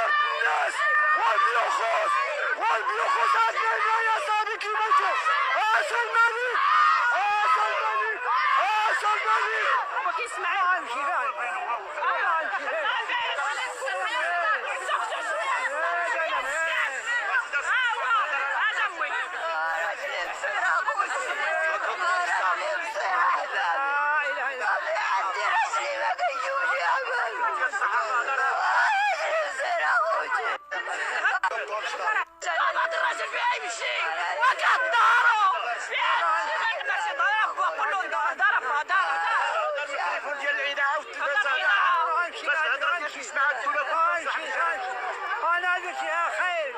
دارت الناس والبيوخوس عندنا يا صاحبي كيموتوا. عاش الملك عاش الملك عاش الملك. ما كيسمعوا امشي كاع الراجل فيها يمشي وكضرب التليفون ديال العيله عاودت انا درت يا خير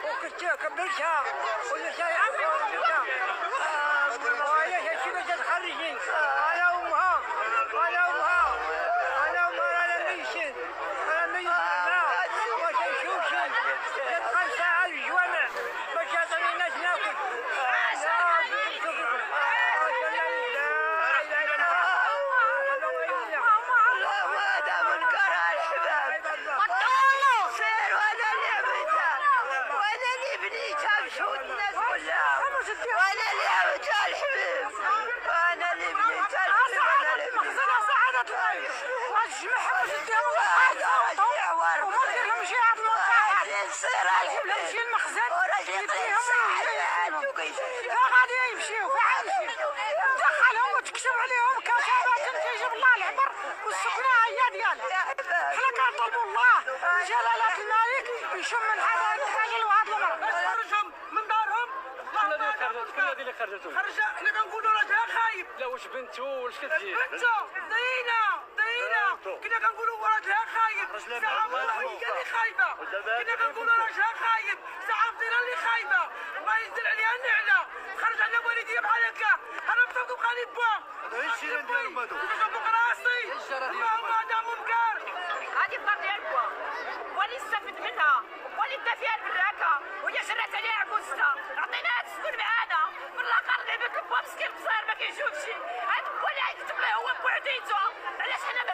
وكنت كبرتها ودرتها وهي شي باش تخرجني انا وامها انا ميت ما كنشوفش كنبقى نساعد الجوامع باش يعطوني الناس ناكل. غادي يمشيو فعلا دخلهم وتكتب عليهم كتابات تيجيب الله العبر والسكنه هي ديالها. حنا كنطلبوا الله جلاله الملك يشم من هذا الراجل وهاد المرأة. خرجهم من دارهم. شكون اللي خرجتو؟ خرج حنا كنقولوا راجل خايب. لا واش بنتو واش كتجي؟ بنتو ضينا كنا كنقولوا راجل خايب. ساعه هي اللي خايبه. كنا كنقولوا راجل خايب. ساعه فينا اللي خايبه. الله ينزل عليها النعله. خرج على والديه بحال هكا. انا بصوتو بقى با. هادشي اللي نديرو مادو. ديمقراطي. اللهم هذا منكر. هذه الدار ديال بوا هو اللي استفد منها هو اللي دا فيها البراكه وهي شرات عليها عكوزتها. عطيناها تسكن معانا من لاقار لعبت البوا مسكين صغير ما كيشوفش. هذا هو اللي غيكتب له هو بوحديته. علاش حنا